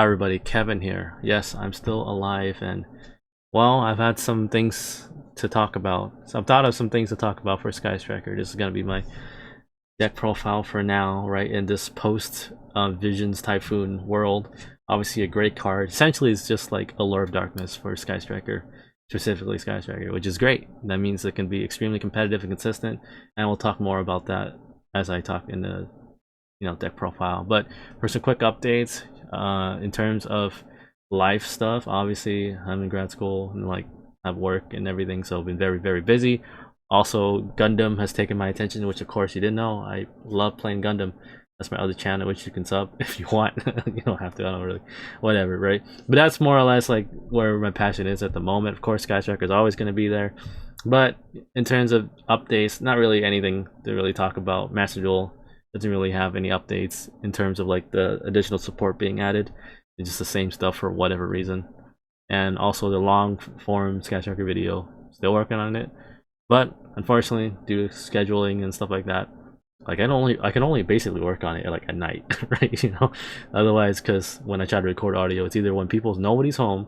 Hi everybody, Kevin here. Yes, I'm still alive, and well, I've had some things to talk about. So I've thought of some things to talk about for Sky Striker. This is gonna be my deck profile for now, right? In this post Visions Typhoon world. Obviously a great card. Essentially it's just like Allure of Darkness for Sky Striker, specifically Sky Striker, which is great. That means it can be extremely competitive and consistent, and we'll talk more about that as I talk in the deck profile. But for some quick updates, in terms of life stuff, obviously I'm in grad school and like have work and everything, so I've been very busy. Also, Gundam has taken my attention, which of course you didn't know. I love playing Gundam. That's my other channel, which you can sub if you want. You don't have to, I don't really, whatever, right? But that's more or less like where my passion is at the moment. Of course, Sky Striker is always going to be there, but in terms of updates, not really anything to really talk about. Master Duel doesn't really have any updates in terms of like the additional support being added. It's just the same stuff for whatever reason. And also the long form Sky Striker video, still working on it, but unfortunately due to scheduling and stuff like that, like I can only basically work on it like at night, right? Otherwise, because when I try to record audio, it's either when nobody's home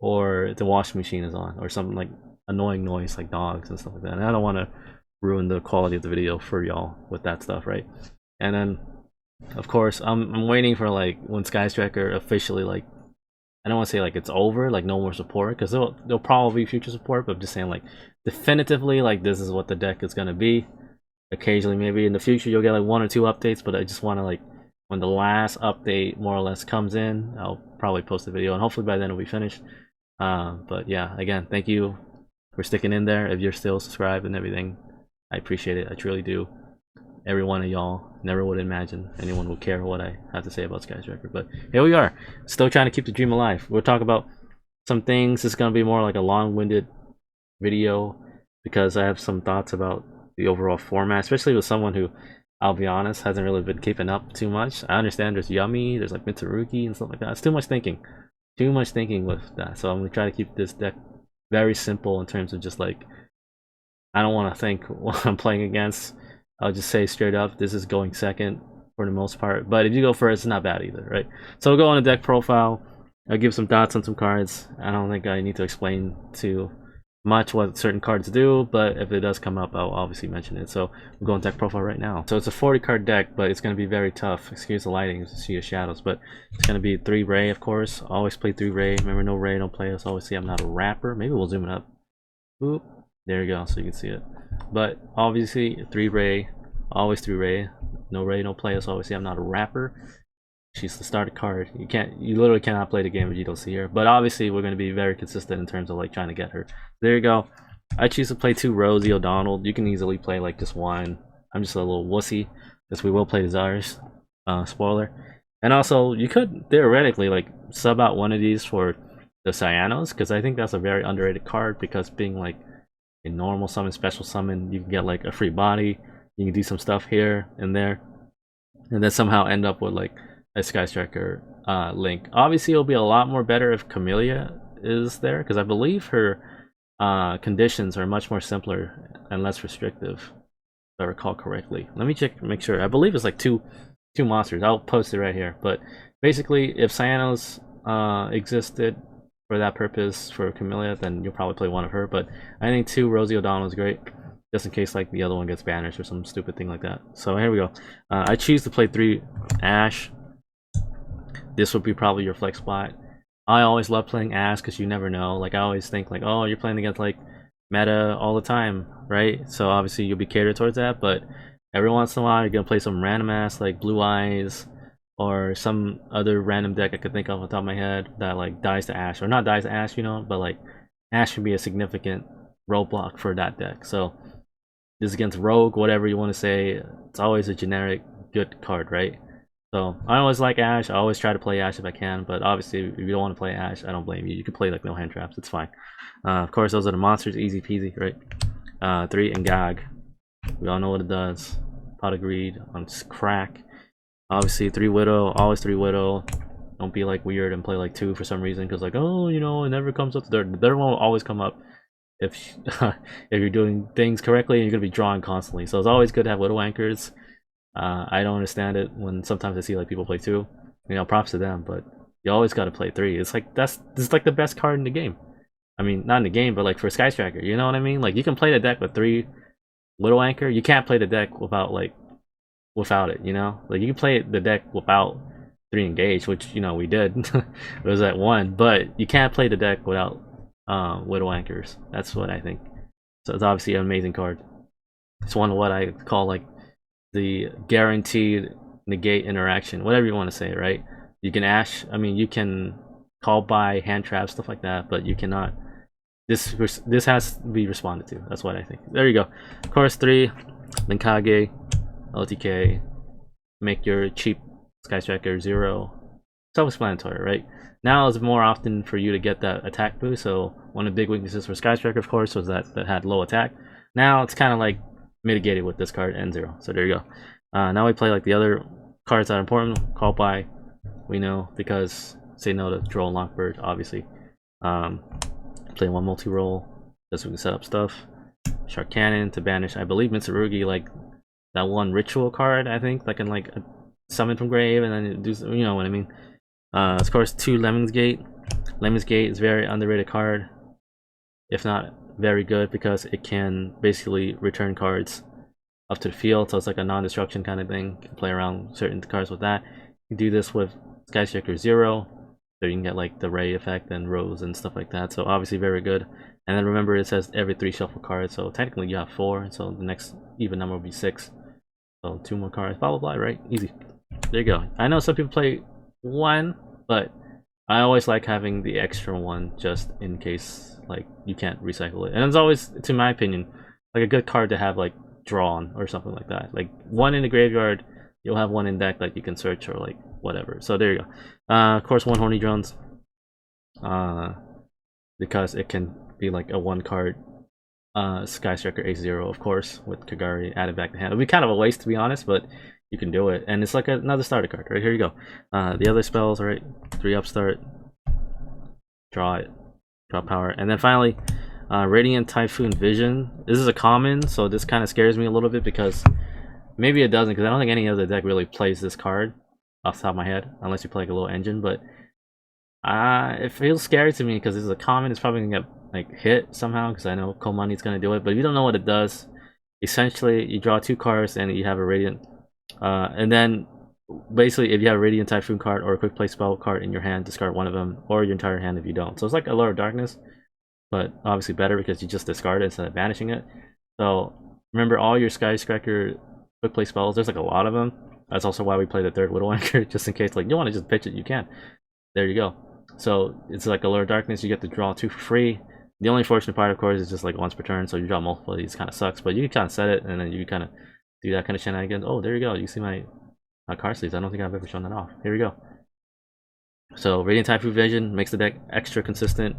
or the washing machine is on or something like annoying noise like dogs and stuff like that, and I don't want to ruin the quality of the video for y'all with that stuff, right? And then of course I'm waiting for like when Sky Striker officially, like, I don't want to say like it's over, like no more support, because there'll probably be future support, but I'm just saying like definitively like this is what the deck is going to be. Occasionally maybe in the future you'll get like 1 or 2 updates, but I just want to, like, when the last update more or less comes in, I'll probably post a video, and hopefully by then it'll be finished. But yeah, again, thank you for sticking in there. If you're still subscribed and everything, I appreciate it. I truly do. Every one of y'all. Never would imagine anyone would care what I have to say about Sky Striker, but here we are, still trying to keep the dream alive. We'll talk about some things. It's gonna be more like a long-winded video because I have some thoughts about the overall format, especially with someone who, I'll be honest, hasn't really been keeping up too much. I understand there's Yummy, there's like Mitsurugi and stuff like that. It's too much thinking with that. So I'm gonna try to keep this deck very simple in terms of just like, I don't want to think what I'm playing against. I'll just say straight up, this is going second for the most part. But if you go first, it's not bad either, right? So we'll go on a deck profile. I'll give some thoughts on some cards. I don't think I need to explain too much what certain cards do, but if it does come up, I'll obviously mention it. So we'll go on deck profile right now. So it's a 40 card deck, but it's going to be very tough. Excuse the lighting, to see the shadows, but it's going to be 3 Ray, of course. Always play 3 Ray. Remember, no Ray, don't play us. Always see I'm not a rapper. Maybe we'll zoom it up. Oop. There you go, so you can see it. But obviously 3 Ray, always 3 Ray. No Ray, no play us. Always see I'm not a rapper. She's the starter card. You literally cannot play the game if you don't see her. But obviously we're going to be very consistent in terms of like trying to get her. There you go. I choose to play 2 Rosie O'Donnell. You can easily play like just 1. I'm just a little wussy because we will play the Zars. Spoiler. And also you could theoretically like sub out one of these for the Cyanos, because I think that's a very underrated card, because being like a normal summon, special summon, you can get like a free body, you can do some stuff here and there, and then somehow end up with like a Sky Striker link. Obviously it'll be a lot more better if Camilia is there, because I believe her conditions are much more simpler and less restrictive, if I recall correctly. Let me check, make sure. I believe it's like two monsters. I'll post it right here. But basically, if Cyanos existed for that purpose for Camilia, then you'll probably play one of her. But I think 2 Rosie O'Donnell is great, just in case like the other one gets banished or some stupid thing like that. So here we go. I choose to play 3 Ash. This would be probably your flex spot. I always love playing Ash because you never know. Like, I always think like, oh, you're playing against like meta all the time, right? So obviously you'll be catered towards that, but every once in a while you're gonna play some random ass like Blue Eyes or some other random deck I could think of on top of my head that like dies to Ash, or not dies to Ash, but like Ash should be a significant roadblock for that deck. So this is against Rogue, whatever you want to say. It's always a generic good card, right? So I always like Ash. I always try to play Ash if I can, but obviously if you don't want to play Ash, I don't blame you. You can play like no hand traps, it's fine. Of course, those are the monsters, easy peasy, right? 3 and Gag. We all know what it does. Pot of Greed on crack. Obviously 3 Widow, always 3 Widow. Don't be like weird and play like 2 for some reason, because like, oh, it never comes up. The third one will always come up if if you're doing things correctly, and you're gonna be drawing constantly. So it's always good to have Widow anchors. I don't understand it when sometimes I see like people play 2. Props to them, but You always got to play 3. It's like this is like the best card in the game. I mean, not in the game, but like for Sky Striker, you know what I mean? Like you can play the deck with 3 Little Anchor. You can't play the deck without it, you know? Like you can play the deck without 3 Engage, which you know we did. It was at 1, but you can't play the deck without Little Anchors. That's what I think. So it's obviously an amazing card. It's one of what I call like the guaranteed negate interaction, whatever you want to say, right? You can I mean, you can call by hand trap, stuff like that, but you cannot. This has to be responded to. That's what I think. There you go. Course 3, then Kage, LTK, make your cheap Sky Striker 0. Self-explanatory, right? Now it's more often for you to get that attack boost. So one of the big weaknesses for Sky Striker, of course, was that had low attack. Now it's kind of like mitigated with this card N0. So there you go. Now we play like the other cards that are important. Call by, we know, because say no to Droll and Lockbird, obviously. Play 1 multi-roll, just so we can set up stuff. Shark Cannon to banish, I believe, Mitsurugi, like that 1 ritual card, I think, that can like summon from grave and then do, you know what I mean. Of course, 2 Lemon's Gate. Lemon's Gate is a very underrated card, if not very good, because it can basically return cards up to the field, so it's like a non-destruction kind of thing. You can play around certain cards with that. You can do this with Sky Striker 0, so you can get like the Ray effect and Rose and stuff like that, so obviously very good. And then remember, it says every 3 shuffle cards, so technically you have 4, so the next even number will be 6. So 2 more cards, blah blah blah, right? Easy. There you go. I know some people play 1, but I always like having the extra 1 just in case like you can't recycle it. And it's always, to my opinion, like a good card to have like drawn or something like that. Like 1 in the graveyard, you'll have 1 in deck that you can search or like whatever. So there you go. Of course, 1 Horny Drones, because it can be like a 1 card Sky Striker A0, of course, with Kagari added back to hand. It'll be kind of a waste, to be honest, but you can do it, and it's like another starter card. Right, here you go. The other spells, right? 3 upstart, draw it, draw power, and then finally, Radiant Typhoon Vision. This is a common, so this kind of scares me a little bit because maybe it doesn't, because I don't think any other deck really plays this card off the top of my head, unless you play like a little engine. But it feels scary to me because this is a common. It's probably gonna get like hit somehow because I know Komani's gonna do it. But if you don't know what it does, essentially you draw 2 cards and you have a Radiant. And then basically if you have a Radiant Typhoon card or a quick play spell card in your hand, discard 1 of them, or your entire hand if you don't. So it's like a Lord of Darkness, but obviously better because you just discard it instead of banishing it. So remember, all your Sky Striker quick play spells, there's like a lot of them. That's also why we play the 3rd Little Anchor, just in case like you want to just pitch it, you can. There you go. So it's like a Lord of Darkness, you get to draw 2 for free. The only fortunate part, of course, is just like once per turn, so you draw multiple of these, kind of sucks, but you can kind of set it and then you kind of do that kind of shenanigans. Oh, there you go. You see my card sleeves. I don't think I've ever shown that off. Here we go. So Radiant Typhoon Vision makes the deck extra consistent,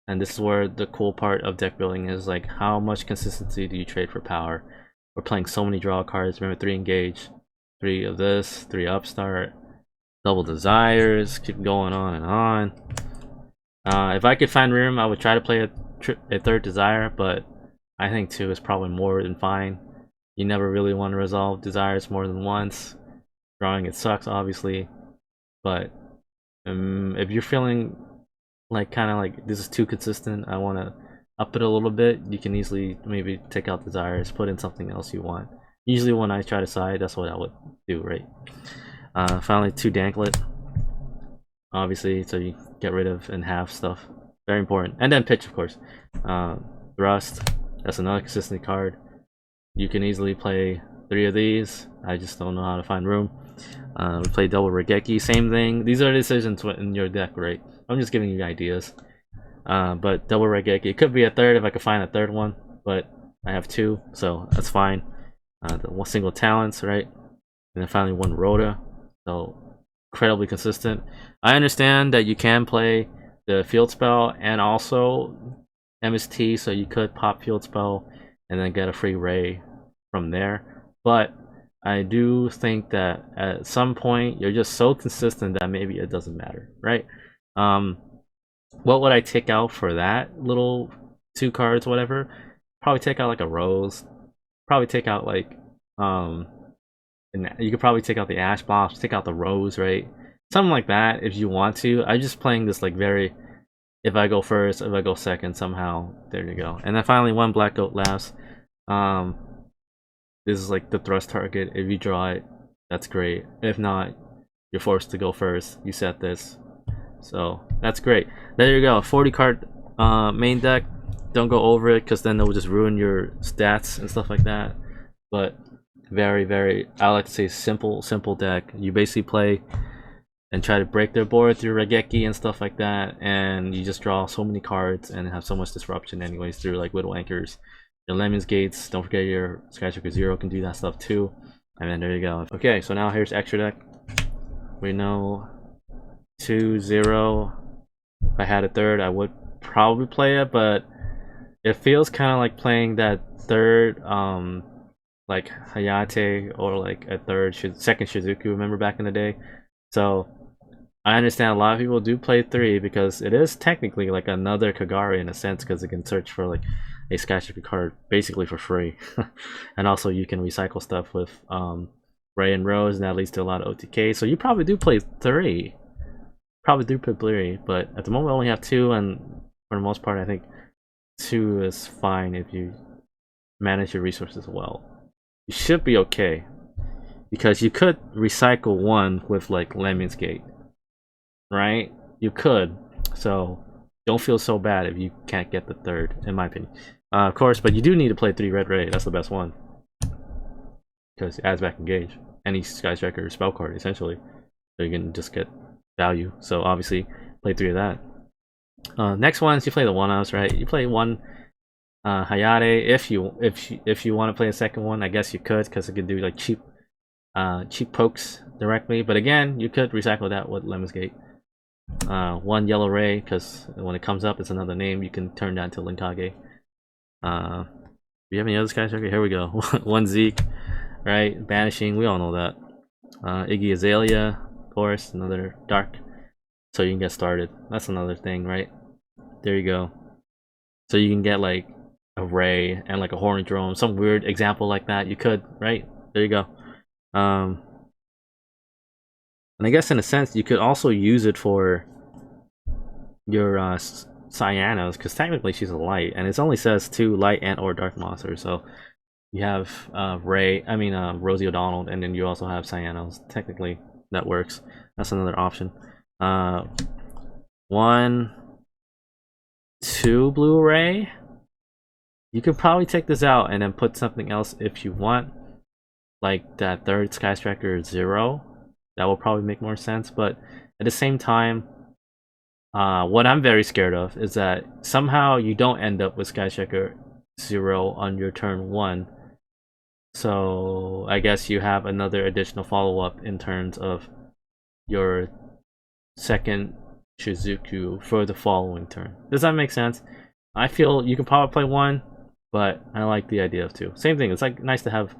and this is where the cool part of deck building is, like how much consistency do you trade for power? We're playing so many draw cards. Remember, 3 Engage, 3 of this, 3 Upstart, double Desires, keep going on and on. If I could find room, I would try to play a 3rd Desire, but I think 2 is probably more than fine. You never really want to resolve Desires more than once. Drawing it sucks, obviously, but if you're feeling like kind of like this is too consistent, I want to up it a little bit, you can easily maybe take out Desires, put in something else you want. Usually when I try to side, that's what I would do, right? Finally, 2 Danklet, obviously, so you get rid of and have stuff. Very important. And then pitch, of course. Thrust, that's another consistent card. You can easily play 3 of these. I just don't know how to find room. We play double Regeki, same thing. These are decisions in your deck, right? I'm just giving you ideas. But double Regeki, it could be a 3rd if I could find a 3rd one, but I have 2, so that's fine. The 1 single talents, right? And then finally 1 Rhoda, so incredibly consistent. I understand that you can play the field spell and also MST, so you could pop field spell and then get a free Ray from there, but I do think that at some point you're just so consistent that maybe it doesn't matter, right? What would I take out for that little 2 cards, whatever? Probably take out like a Rose, probably take out like and you could probably take out the Ash Blossom, take out the Rose, right? something like that if you want to. I'm just playing this like very, if I go first, if I go second, somehow there you go. And then finally one black goat last. Um, this is like the thrust target. If you draw it, that's great. If not, you're forced to go first. You set this, so that's great. There you go. 40 card main deck. Don't go over it because then it will just ruin your stats and stuff like that. But very, I like to say simple deck. You basically play and try to break their board through Regeki and stuff like that, and you just draw so many cards and have so much disruption anyways through like Widow Anchors, your Lemons Gates. Don't forget your Skyscraper Zero can do that stuff too. And then there you go. Okay, so now here's extra deck. We know 2-0. If I had a third, I would probably play it, but it feels kind of like playing that third, like Hayate, or like a second Shizuku. Remember back in the day? So I understand a lot of people do play 3 because it is technically like another Kagari in a sense, because it can search for like a Skyscraper card basically for free. And also you can recycle stuff with Ray and Rose, and that leads to a lot of OTK. So you probably do play 3. Probably do play 3, but at the moment we only have 2, and for the most part I think 2 is fine if you manage your resources well. You should be okay, because you could recycle 1 with like Lemon's Gate, right? You could, so don't feel so bad if you can't get the third, in my opinion. Of course, but you do need to play 3 Red Ray. That's the best one, because it adds back Engage, any Sky Striker spell card essentially, so you can just get value. So obviously play 3 of that. Next ones, you play the one-offs, right? You play 1 Hayate if you want to play a second one. I guess you could, because it could do like cheap pokes directly, but again you could recycle that with Lemon's Gate. 1 Yellow Ray, because when it comes up it's another name, you can turn that into Linkage. Do you have any other Sky Striker? Here we go. 1 Zeke, right? Banishing, we all know that. Iggy Azalea, of course, another dark, so you can get started. That's another thing, right? There you go. So you can get like a Ray and like a Hornet Drone, some weird example like that. You could, right? There you go. And I guess in a sense you could also use it for your Cyanos, because technically she's a light, and it only says 2 light and or dark monsters. So you have Rosie O'Donnell, and then you also have Cyanos. Technically that works. That's another option. 1, 2 blue Ray. You could probably take this out and then put something else if you want, like that third Sky Striker Zero. That will probably make more sense. But at the same time, what I'm very scared of is that somehow you don't end up with Sky Striker Zero on your turn 1. So I guess you have another additional follow-up in terms of your second Shizuku for the following turn. Does that make sense? I feel you can probably play 1, but I like the idea of 2. Same thing, it's like nice to have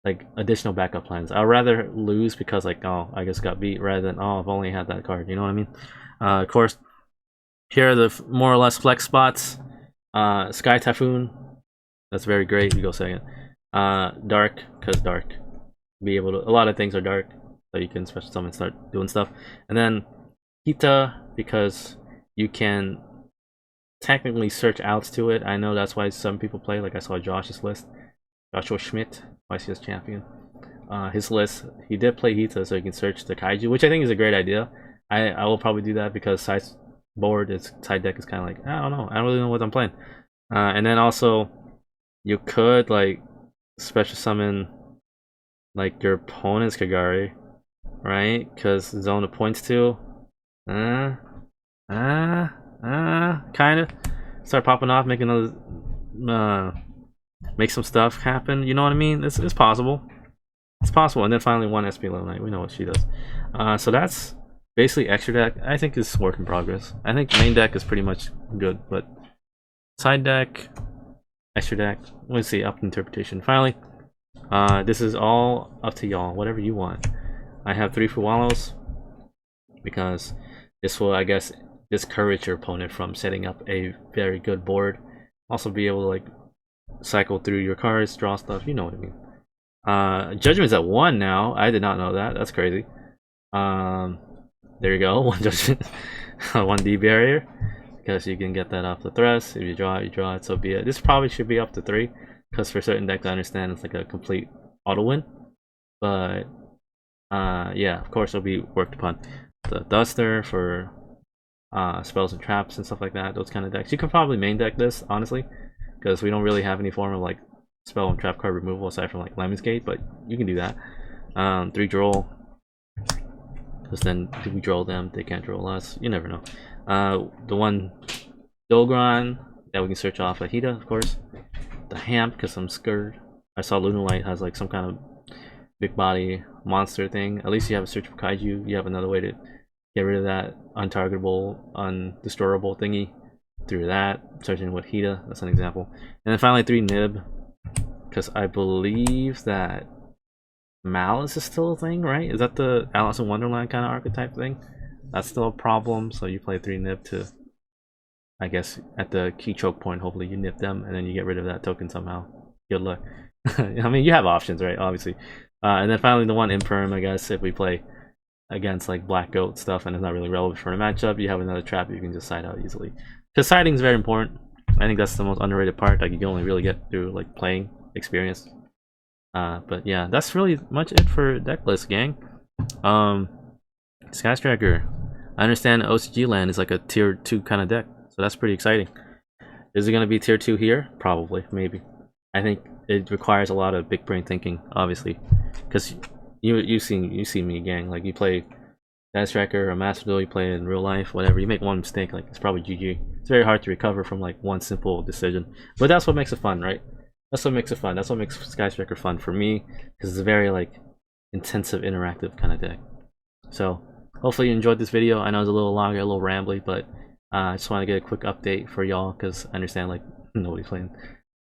like additional backup plans. I'd rather lose because like, oh, I just got beat, rather than, oh, I've only had that card. You know what I mean? Of course, here are the more or less flex spots. Sky Typhoon, that's very great. You go second. Dark, because dark. Be able to, a lot of things are dark, so you can special summon and start doing stuff. And then Hita, because you can technically search outs to it. I know that's why some people play, like I saw Josh's list. Joshua Schmidt, YCS champion. His list, he did play Hita, so you can search the Kaiju, which I think is a great idea. I will probably do that because side deck is kind of like, I don't know, I don't really know what I'm playing. And then also you could like special summon like your opponent's Kagari, right? Because zone of points to kind of start popping off, make another make some stuff happen. You know what I mean? It's possible. It's possible. And then finally 1 SP Low Knight. We know what she does. So that's basically extra deck. I think is work in progress. I think main deck is pretty much good, but side deck, extra deck, let's see, up to interpretation. Finally, this is all up to y'all, whatever you want. I have 3 Fuwalos because this will, I guess, discourage your opponent from setting up a very good board. Also be able to like cycle through your cards, draw stuff, you know what I mean. Judgment's at 1 now. I did not know that. That's crazy. there you go. One judgment, 1D barrier, because you can get that off the thrust. If you draw it, so be it. This probably should be up to 3, because for certain decks I understand it's like a complete auto win. But yeah, of course it'll be worked upon. The Duster for spells and traps and stuff like that, those kind of decks. You can probably main deck this, honestly, because we don't really have any form of like spell and trap card removal aside from like Lemon's Gate, but you can do that. 3 draw, because then if we draw them, they can't draw us. You never know. The one Dolgron that we can search off Ahita, of course. The Hamp, because I'm scared. I saw Lunalight has like some kind of big body monster thing. At least you have a search for Kaiju. You have another way to get rid of that untargetable, undestroyable thingy through that. Searching with Hita, that's an example. And then finally 3 Nib, because I believe that Malice is still a thing, right? Is that the Alice in Wonderland kind of archetype thing? That's still a problem, so you play 3 Nib to, I guess, at the key choke point, hopefully you nip them, and then you get rid of that token somehow. Good luck. I mean, you have options, right? Obviously. And then finally the one Imperm, I guess, if we play against like Black Goat stuff and it's not really relevant for a matchup, you have another trap you can just side out easily. Because siding is very important. I think that's the most underrated part. Like, you can only really get through like playing experience. But yeah, that's really much it for deck list, gang. Sky Striker. I understand OCG land is like a tier 2 kind of deck, so that's pretty exciting. Is it going to be tier 2 here? Probably, maybe. I think it requires a lot of big brain thinking, obviously, because you see me, gang. Like, you play Sky Striker or Master Duel, you play in real life, whatever. You make one mistake, like, it's probably GG. It's very hard to recover from like one simple decision, but that's what makes it fun, right? That's what makes it fun. That's what makes Sky Striker fun for me, because it's a very like intensive, interactive kind of deck. So hopefully you enjoyed this video. I know it's a little longer, a little rambly, but I just want to get a quick update for y'all, because I understand like nobody's playing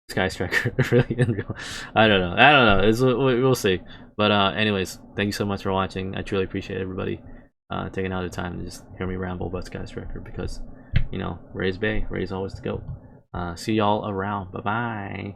Sky Striker really in real. I don't know. We'll see. But anyways, thank you so much for watching. I truly appreciate everybody taking out the time to just hear me ramble about Sky Striker, because, you know, Ray's Bay, Ray's always the GOAT. See y'all around. Bye bye.